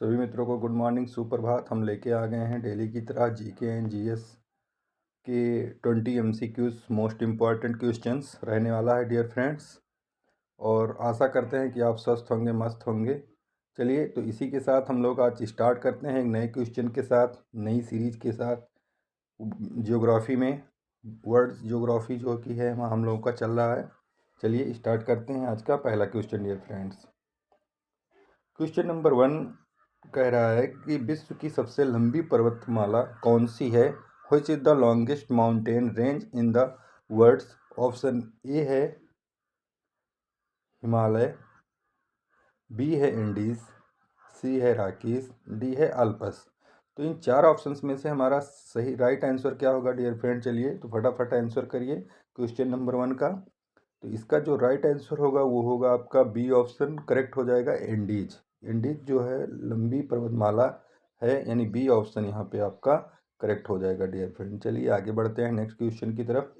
सभी मित्रों को गुड मॉर्निंग, सुप्रभात। हम लेके आ गए हैं डेली की तरह जीके एंड जीएस के 20 एमसीक्यूज मोस्ट इम्पॉर्टेंट क्वेश्चंस रहने वाला है डियर फ्रेंड्स। और आशा करते हैं कि आप स्वस्थ होंगे, मस्त होंगे। चलिए, तो इसी के साथ हम लोग आज स्टार्ट करते हैं एक नए क्वेश्चन के साथ, नई सीरीज के साथ। ज्योग्राफी में वर्ल्ड ज्योग्राफी जो कि है वहाँ हम लोगों का चल रहा है। चलिए स्टार्ट करते हैं आज का पहला question dear friends. Question number 1 कह रहा है कि विश्व की सबसे लंबी पर्वतमाला कौन सी है। Which is the longest mountain range in the world. Option A है हिमालय, बी है इंडीज, सी है राकीस, डी है अल्पस। तो इन चार ऑप्शंस में से हमारा सही राइट आंसर क्या होगा डियर फ्रेंड। चलिए तो फटाफट आंसर करिए क्वेश्चन नंबर 1 का। तो इसका जो राइट आंसर होगा वो होगा आपका बी ऑप्शन, करेक्ट हो जाएगा इंडीज। इंडीज जो है लंबी पर्वतमाला है, यानी बी ऑप्शन यहाँ पे आपका करेक्ट हो जाएगा डियर फ्रेंड। चलिए आगे बढ़ते हैं नेक्स्ट क्वेश्चन की तरफ।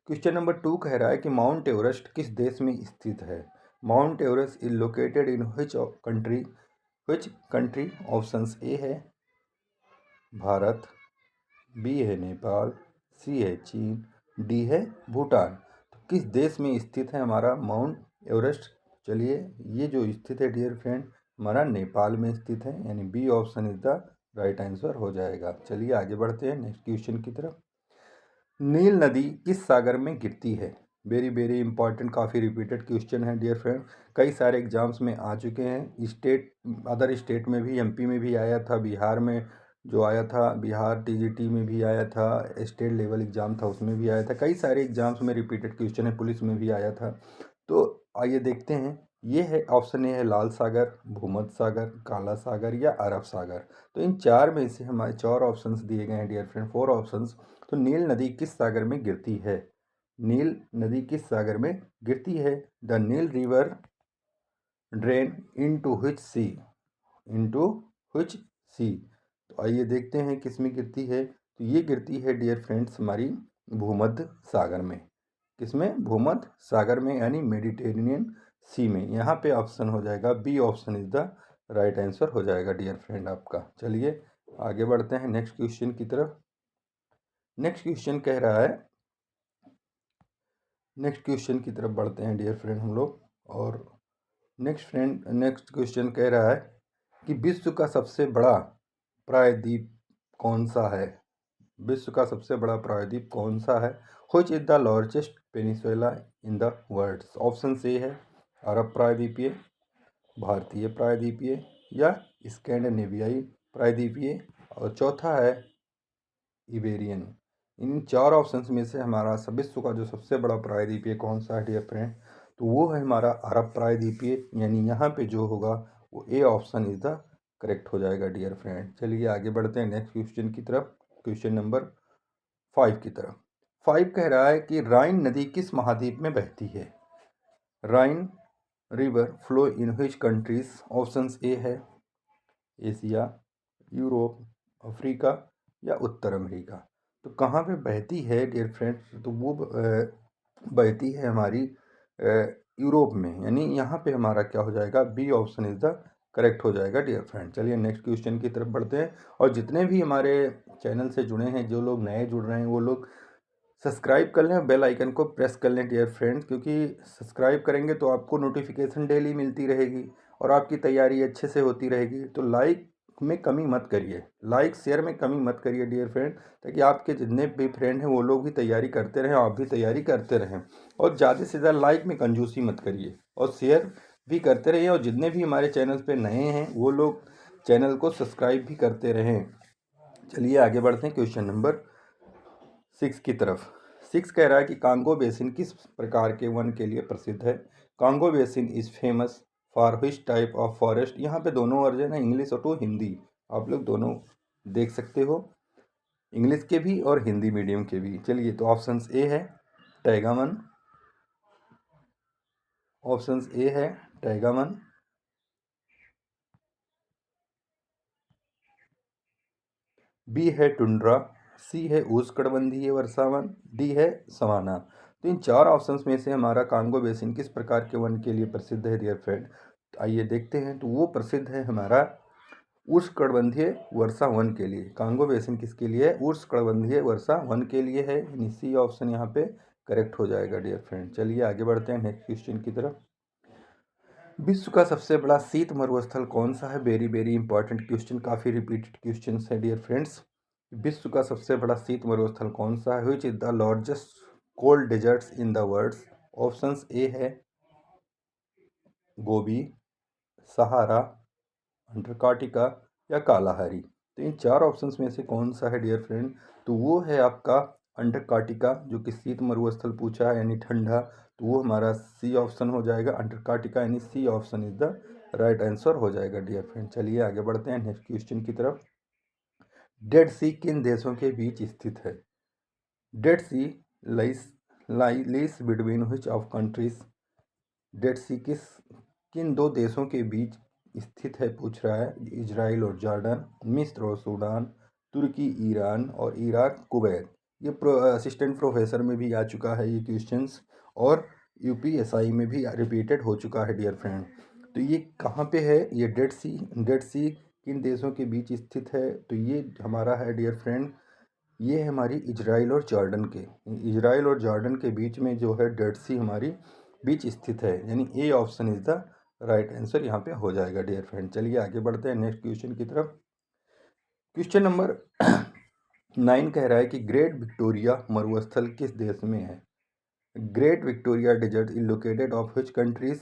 क्वेश्चन नंबर 2 कह रहा है कि माउंट एवरेस्ट किस देश में स्थित है। Mount Everest is located in which country. Options A है भारत, बी है नेपाल, सी है चीन, डी है भूटान। तो किस देश में स्थित है हमारा माउंट एवरेस्ट। चलिए, ये जो स्थित है डियर फ्रेंड हमारा नेपाल में स्थित है, यानी B option is the right answer हो जाएगा। चलिए आगे बढ़ते हैं नेक्स्ट क्वेश्चन की तरफ। नील नदी किस सागर में गिरती है। वेरी इंपॉर्टेंट, काफ़ी रिपीटेड क्वेश्चन है डियर फ्रेंड। कई सारे एग्जाम्स में आ चुके हैं, स्टेट अदर स्टेट में भी, एमपी में भी आया था, बिहार में जो आया था, बिहार टीजीटी में भी आया था, स्टेट लेवल एग्ज़ाम था उसमें भी आया था। कई सारे एग्जाम्स में रिपीटेड क्वेश्चन है, पुलिस में भी आया था। तो आइए देखते हैं। ये है ऑप्शन ए है लाल सागर, भूमध्य सागर, काला सागर या अरब सागर। तो इन चार में से हमारे चार ऑप्शंस दिए गए हैं डियर फ्रेंड, 4 ऑप्शंस। तो नील नदी किस सागर में गिरती है। नील नदी किस सागर में गिरती है। The Nile river drain into which sea. Into which sea. तो आइए देखते हैं किस में गिरती है। तो ये गिरती है डियर फ्रेंड्स हमारी भूमध्य सागर में। किसमें, भूमध्य सागर में, यानी मेडिटेरेनियन सी में। यहाँ पे ऑप्शन हो जाएगा B option is the right answer हो जाएगा डियर फ्रेंड आपका। चलिए आगे बढ़ते हैं नेक्स्ट क्वेश्चन की तरफ। नेक्स्ट क्वेश्चन कह रहा है, नेक्स्ट क्वेश्चन की तरफ बढ़ते हैं डियर फ्रेंड हम लोग। और नेक्स्ट क्वेश्चन कह रहा है कि विश्व का सबसे बड़ा प्रायद्वीप कौन सा है। विश्व का सबसे बड़ा प्रायद्वीप कौन सा है। Which is the largest peninsula in the world. Option A है अरब प्रायद्वीपीय, भारतीय प्रायद्वीपीय या स्कैंडिनेवियाई प्रायद्वीपीय, और चौथा है इबेरियन। इन चार ऑप्शंस में से हमारा विश्व का जो सबसे बड़ा प्रायद्वीपीय कौन सा है डियर फ्रेंड। तो वो है हमारा अरब प्रायद्वीपीय, यानी यहाँ पे जो होगा वो ए ऑप्शन इज द करेक्ट हो जाएगा डियर फ्रेंड। चलिए आगे बढ़ते हैं नेक्स्ट क्वेश्चन की तरफ, क्वेश्चन नंबर 5 की तरफ। 5 कह रहा है कि राइन नदी किस महाद्वीप में बहती है। राइन river flow in which countries. Options A है एशिया, यूरोप, अफ्रीका या उत्तर अमेरिका। तो कहाँ पे बहती है डियर फ्रेंड्स। तो वो बहती है हमारी यूरोप में, यानी यहाँ पे हमारा क्या हो जाएगा, B option is the correct हो जाएगा डियर फ्रेंड। चलिए नेक्स्ट क्वेश्चन की तरफ बढ़ते हैं। और जितने भी हमारे चैनल से जुड़े हैं, जो लोग नए जुड़ रहे हैं, वो लोग सब्सक्राइब कर लें, बेल आइकन को प्रेस कर लें डियर फ्रेंड्स, क्योंकि सब्सक्राइब करेंगे तो आपको नोटिफिकेशन डेली मिलती रहेगी और आपकी तैयारी अच्छे से होती रहेगी। तो लाइक में कमी मत करिए, लाइक शेयर में कमी मत करिए डियर फ्रेंड, ताकि आपके जितने भी फ्रेंड हैं वो लोग भी तैयारी करते रहें, आप भी तैयारी करते रहें। और ज़्यादा से ज़्यादा लाइक में कंजूसी मत करिए और शेयर भी करते रहिए। और जितने भी हमारे चैनल पर नए हैं वो लोग चैनल को सब्सक्राइब भी करते रहें। चलिए आगे बढ़ते हैं क्वेश्चन नंबर 6 की तरफ। 6 कह रहा है कि कांगो बेसिन किस प्रकार के वन के लिए प्रसिद्ध है। Congo basin is famous for which type of forest. यहाँ पे दोनों वर्जन है, इंग्लिश और टू हिंदी, आप लोग दोनों देख सकते हो, इंग्लिश के भी और हिंदी मीडियम के भी। चलिए तो ऑप्शंस ए है टैगा वन, ऑप्शंस ए है टैगा वन, बी है टुंड्रा, सी है उष्णकटिबंधीय वर्षावन, डी है सवाना। तो इन चार ऑप्शंस में से हमारा कांगो बेसिन किस प्रकार के वन के लिए प्रसिद्ध है डियर फ्रेंड। आइए देखते हैं। तो वो प्रसिद्ध है हमारा उष्णकटिबंधीय वर्षा वन के लिए। कांगो बेसिन किसके लिए है? उष्णकटिबंधीय वर्षा वन के लिए है, यानी सी ऑप्शन यहाँ पे करेक्ट हो जाएगा डियर फ्रेंड। चलिए आगे बढ़ते हैं नेक्स्ट क्वेश्चन की तरफ। विश्व का सबसे बड़ा शीत मरुस्थल कौन सा है? वेरी वेरी इंपॉर्टेंट क्वेश्चन, काफ़ी रिपीटेड क्वेश्चन है डियर फ्रेंड्स। विश्व का सबसे बड़ा शीत मरुस्थल कौन सा है? Which is the largest cold deserts in the world? Options A है गोबी, सहारा, अंटार्कटिका या कालाहारी। तो इन चार ऑप्शंस में से कौन सा है डियर फ्रेंड? तो वो है आपका अंटार्कटिका, जो कि शीत मरुस्थल पूछा है यानी ठंडा, तो वो हमारा सी ऑप्शन हो जाएगा अंटार्कटिका, यानी C option is the right answer हो जाएगा डियर फ्रेंड। चलिए आगे बढ़ते हैं नेक्स्ट क्वेश्चन की तरफ। डेड सी किन देशों के बीच स्थित है? Dead Sea lies between which of countries? Dead Sea किन दो देशों के बीच स्थित है पूछ रहा है। इजराइल और जॉर्डन, मिस्र और सूडान, तुर्की, ईरान और इराक, कुवैत। ये असिस्टेंट प्रोफेसर में भी आ चुका है ये क्वेश्चंस, और यूपीएसआई में भी रिपीटेड हो चुका है डियर फ्रेंड। तो ये कहाँ पे है? ये डेड सी किन देशों के बीच स्थित है? तो ये हमारा है डियर फ्रेंड, ये है हमारी इजराइल और जॉर्डन के, इजराइल और जॉर्डन के बीच में जो है डेड सी हमारी बीच स्थित है, यानी A option is the right answer यहाँ पे हो जाएगा डियर फ्रेंड। चलिए आगे बढ़ते हैं नेक्स्ट क्वेश्चन की तरफ। क्वेश्चन नंबर 9 कह रहा है कि ग्रेट विक्टोरिया मरुस्थल किस देश में है? Great Victoria desert is located of which countries?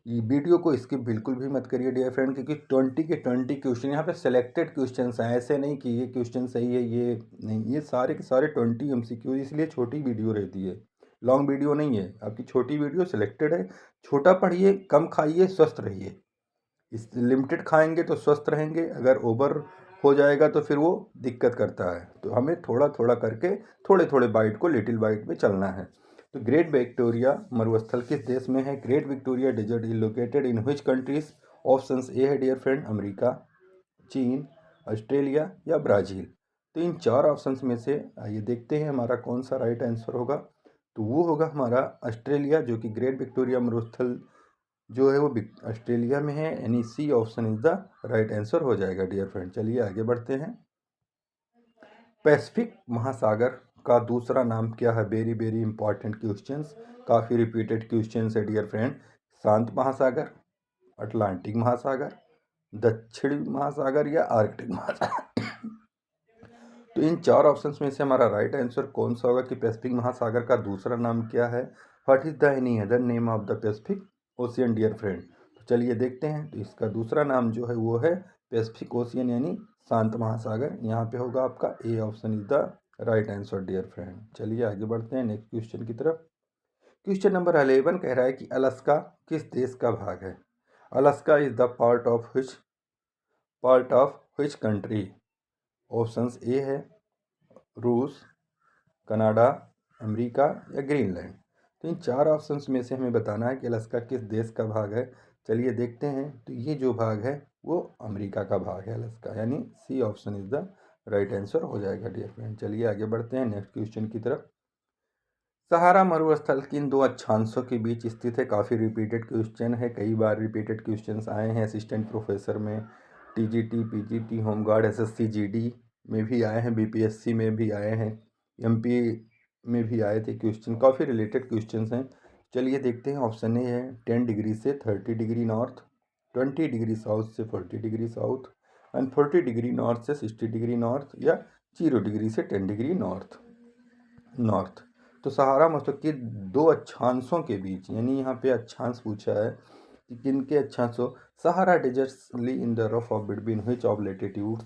ये वीडियो को स्किप बिल्कुल भी मत करिए डियर फ्रेंड, क्योंकि 20 के 20 क्वेश्चन यहाँ पे सेलेक्टेड क्वेश्चंस हैं, ऐसे नहीं कि ये क्वेश्चन सही है ये नहीं, ये सारे के सारे 20 एमसीक्यू, इसलिए छोटी वीडियो रहती है, लॉन्ग वीडियो नहीं है आपकी, छोटी वीडियो सिलेक्टेड है। छोटा पढ़िए, कम खाइए, स्वस्थ रहिए। इस लिमिटेड खाएंगे तो स्वस्थ रहेंगे, अगर ओवर हो जाएगा तो फिर वो दिक्कत करता है। तो हमें थोड़ा थोड़ा करके थोड़े थोड़े बाइट को लिटिल बाइट में चलना है। तो ग्रेट विक्टोरिया मरुस्थल किस देश में है? Great Victoria desert is located in which countries? Options A है डियर फ्रेंड अमेरिका, चीन, ऑस्ट्रेलिया या ब्राज़ील। तो इन चार ऑप्शंस में से आइए देखते हैं हमारा कौन सा राइट आंसर होगा। तो वो होगा हमारा ऑस्ट्रेलिया, जो कि ग्रेट विक्टोरिया मरुस्थल जो है वो ऑस्ट्रेलिया में है, यानी C option is the right answer हो जाएगा डियर फ्रेंड। चलिए आगे बढ़ते हैं। पैसिफिक महासागर का दूसरा नाम क्या है? वेरी वेरी इंपॉर्टेंट क्वेश्चंस, काफ़ी रिपीटेड क्वेश्चंस है डियर फ्रेंड। शांत महासागर, अटलांटिक महासागर, दक्षिणी महासागर या आर्कटिक महासागर। तो इन चार ऑप्शंस में से हमारा राइट आंसर कौन सा होगा कि पैसिफिक महासागर का दूसरा नाम क्या है? What is the any other name of the Pacific Ocean dear friend? तो चलिए देखते हैं। तो इसका दूसरा नाम जो है वो है पैसिफिक ओशियन, यानी शांत महासागर। यहाँ पे होगा आपका A option is the right answer dear friend. चलिए आगे बढ़ते हैं नेक्स्ट क्वेश्चन की तरफ। क्वेश्चन नंबर 11 कह रहा है कि अलास्का किस देश का भाग है? Alaska is the part of which country? Options A है रूस, कनाडा, अमेरिका या ग्रीनलैंड। तो इन चार ऑप्शंस में से हमें बताना है कि अलास्का किस देश का भाग है। चलिए देखते हैं। तो ये जो भाग है वो अमेरिका का भाग है अलास्का, यानी C option is the right answer हो जाएगा डियर फ्रेंड। चलिए आगे बढ़ते हैं नेक्स्ट क्वेश्चन की तरफ। सहारा मरुस्थल किन दो अक्षांशों के बीच स्थित है? काफ़ी रिपीटेड क्वेश्चन है, कई बार रिपीटेड क्वेश्चंस आए हैं असिस्टेंट प्रोफेसर में, TGT, PGT, home guard, SSC, GD में भी आए हैं, बीपीएससी में भी आए हैं, एमपी में भी आए थे क्वेश्चन, काफ़ी रिलेटेड क्वेश्चंस हैं। चलिए देखते हैं। ऑप्शन ए है 10 डिग्री से 30 डिग्री नॉर्थ, 20 डिग्री साउथ से 40 degree south, and 40 degree north से 60 डिग्री नॉर्थ, या 0 डिग्री से 10 डिग्री नॉर्थ। तो सहारा मतलब कि दो अक्षांशों के बीच, यानी यहाँ पे अक्षांश पूछा है कि किन के अक्षांशों? Sahara deserts lie in the rough of between which of latitudes?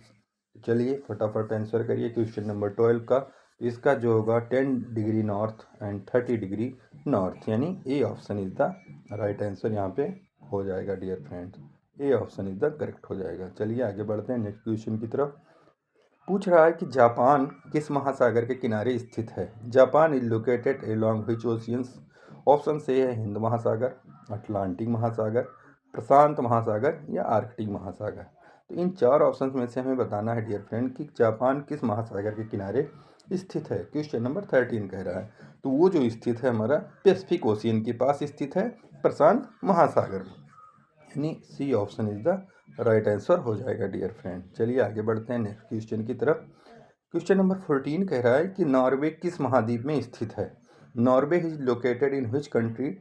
चलिए फटाफट आंसर करिए क्वेश्चन नंबर 12 का। इसका जो होगा 10 degree north and 30 degree north, यानी A option is the right answer यहाँ पे हो जाएगा dear friends. A option is the correct हो जाएगा। चलिए आगे बढ़ते हैं नेक्स्ट क्वेश्चन की तरफ। पूछ रहा है कि जापान किस महासागर के किनारे स्थित है? Japan is located along which oceans? Option A है हिंद महासागर, अटलांटिक महासागर, प्रशांत महासागर या आर्कटिक महासागर। तो इन चार ऑप्शंस में से हमें बताना है डियर फ्रेंड कि जापान किस महासागर के किनारे स्थित है। क्वेश्चन नंबर 13 कह रहा है। तो वो जो स्थित है हमारा पैसिफिक ओशियन के पास स्थित है, प्रशांत महासागर में, यानी C option is the right answer हो जाएगा डियर फ्रेंड। चलिए आगे बढ़ते हैं नेक्स्ट क्वेश्चन की तरफ। क्वेश्चन नंबर 14 कह रहा है कि नॉर्वे किस महाद्वीप में स्थित है? Norway is located in which country?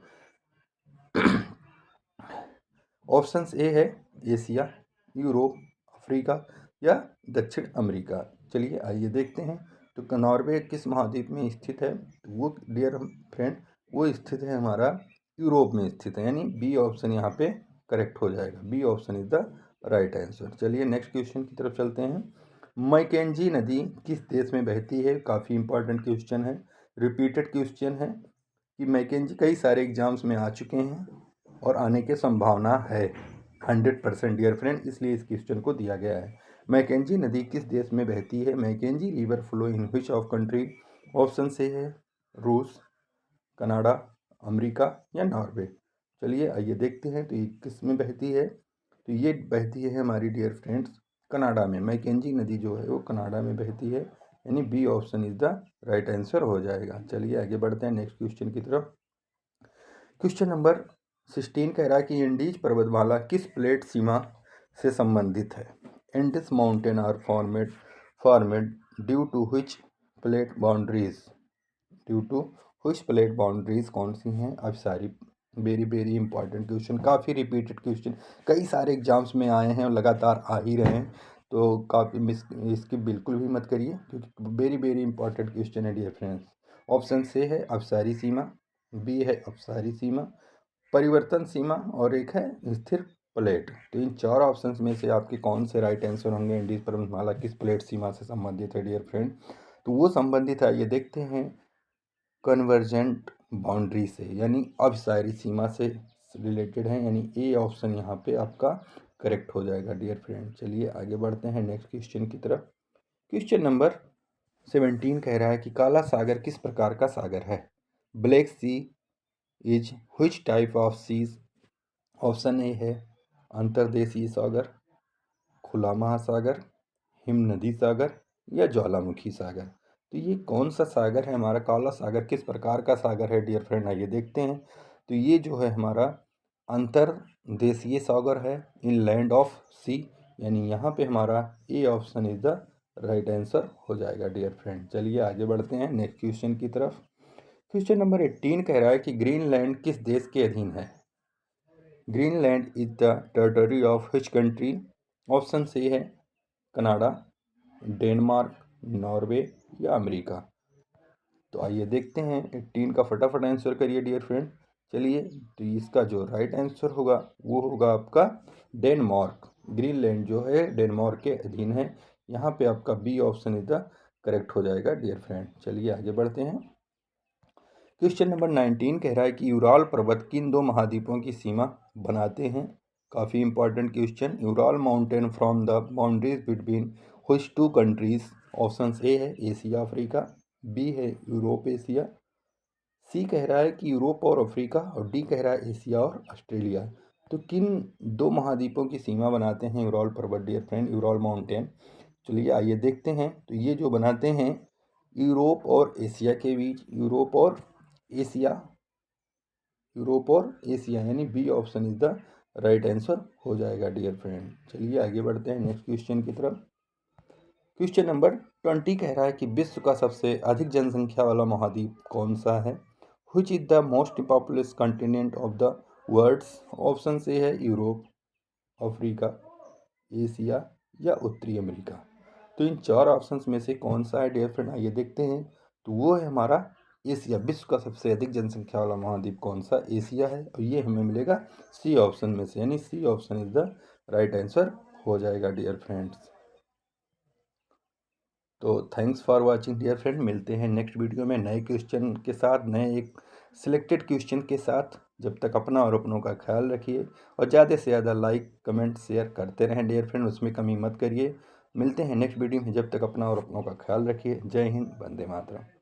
Options A है एशिया, यूरोप, अफ्रीका या दक्षिण अमेरिका। चलिए आइए देखते हैं। तो नॉर्वे किस महाद्वीप में स्थित है? तो वो डियर फ्रेंड वो स्थित है हमारा यूरोप में स्थित है, यानी बी ऑप्शन यहाँ पे करेक्ट हो जाएगा। B option is the right answer. चलिए नेक्स्ट क्वेश्चन की तरफ चलते हैं। मैकेंजी नदी किस देश में बहती है? काफ़ी इंपॉर्टेंट क्वेश्चन है, रिपीटेड क्वेश्चन है कि मैकेंजी कई सारे एग्जाम्स में आ चुके हैं और आने की संभावना है 100% डियर फ्रेंड, इसलिए इस क्वेश्चन को दिया गया है। मैकेंजी नदी किस देश में बहती है? Mackenzie river flow in which of country? Option से है रूस, कनाडा, अमेरिका या नॉर्वे। चलिए आइए देखते हैं तो ये किस में बहती है। तो ये बहती है हमारी डियर फ्रेंड्स कनाडा में। मैकेंजी नदी जो है वो कनाडा में बहती है, यानी B option is the right answer हो जाएगा। चलिए आगे बढ़ते हैं नेक्स्ट क्वेश्चन की तरफ। क्वेश्चन नंबर 16 कह रहा है कि इंडीज पर्वतमाला किस प्लेट सीमा से संबंधित है? Indus mountain are formed due to which plate boundaries? Due to which plate boundaries कौन सी हैं? अब सारी वेरी इंपॉर्टेंट क्वेश्चन, काफ़ी रिपीटेड क्वेश्चन कई सारे एग्जाम्स में आए हैं और लगातार आ ही रहे हैं, तो काफ़ी मिस इसकी बिल्कुल भी मत करिए क्योंकि वेरी इंपॉर्टेंट क्वेश्चन है डियर फ्रेंड्स। ऑप्शन से है अपसारी सीमा, बी है अपसारी सीमा, परिवर्तन सीमा और एक है स्थिर प्लेट। तो इन चार ऑप्शंस में से आपके कौन से राइट आंसर होंगे? इंडीज पर्वतमाला किस प्लेट सीमा से संबंधित है डियर फ्रेंड? तो वो संबंधित है, ये देखते हैं कन्वर्जेंट बाउंड्री से, यानी अपसारी सीमा से रिलेटेड है, यानी ए ऑप्शन यहाँ पे आपका करेक्ट हो जाएगा डियर फ्रेंड। चलिए आगे बढ़ते हैं नेक्स्ट क्वेश्चन की तरफ। क्वेश्चन नंबर 17 कह रहा है कि काला सागर किस प्रकार का सागर है? Black Sea is which type of seas? Option A है अंतर्देशीय सागर, खुला महासागर, हिमनदी सागर या ज्वालामुखी सागर। तो ये कौन सा सागर है हमारा? काला सागर किस प्रकार का सागर है डियर फ्रेंड? आइए देखते हैं। तो ये जो है हमारा अंतर्देशीय सागर है, इन लैंड ऑफ सी, यानी यहाँ पे हमारा ए option is the right answer हो जाएगा डियर फ्रेंड। चलिए आगे बढ़ते हैं नेक्स्ट क्वेश्चन की तरफ। क्वेश्चन नंबर 18 कह रहा है कि ग्रीनलैंड किस देश के अधीन है? Greenland is the territory of which country? Option से है कनाडा, डेनमार्क, नॉर्वे या अमेरिका। तो आइए देखते हैं 18 का फटाफट आंसर करिए डियर फ्रेंड। चलिए तो इसका जो राइट आंसर होगा वो होगा आपका डेनमार्क। ग्रीनलैंड जो है डेनमार्क के अधीन है, यहाँ पे आपका B option is the correct हो जाएगा डियर फ्रेंड। चलिए आगे बढ़ते हैं। क्वेश्चन नंबर 19 कह रहा है कि यूराल पर्वत किन दो महाद्वीपों की सीमा बनाते हैं? काफ़ी important question. Ural mountain from the boundaries between which two countries? Option A है एशिया अफ्रीका, बी है यूरोप एशिया, सी कह रहा है कि यूरोप और अफ्रीका और डी कह रहा है एशिया और ऑस्ट्रेलिया। तो किन दो महाद्वीपों की सीमा बनाते हैं यूराल पर्वत डियर फ्रेंड, यूराल माउंटेन? चलिए आइए देखते हैं। तो ये जो बनाते हैं यूरोप और एशिया के बीच, यूरोप और एशिया, यानी B option is the right answer हो जाएगा डियर फ्रेंड। चलिए आगे बढ़ते हैं नेक्स्ट क्वेश्चन की तरफ। क्वेश्चन नंबर 20 कह रहा है कि विश्व का सबसे अधिक जनसंख्या वाला महाद्वीप कौन सा है? Which is the most populous continent of the world? Option से है यूरोप, अफ्रीका, एशिया या उत्तरी अमेरिका। तो इन चार ऑप्शंस में से कौन सा है डियर फ्रेंड? आइए देखते हैं। तो वो है हमारा एशिया। विश्व का सबसे अधिक जनसंख्या वाला महाद्वीप कौन सा? एशिया है, और ये हमें मिलेगा सी ऑप्शन में से, यानी C option is the right answer हो जाएगा डियर फ्रेंड्स। तो thanks for watching dear friend. मिलते हैं नेक्स्ट वीडियो में नए क्वेश्चन के साथ, नए एक सिलेक्टेड क्वेश्चन के साथ। जब तक अपना और अपनों का ख्याल रखिए और ज़्यादा से ज़्यादा लाइक कमेंट शेयर करते रहें डियर फ्रेंड, उसमें कमी मत करिए। मिलते हैं नेक्स्ट वीडियो में, जब तक अपना और अपनों का ख्याल रखिए। जय हिंद, वंदे मातरम।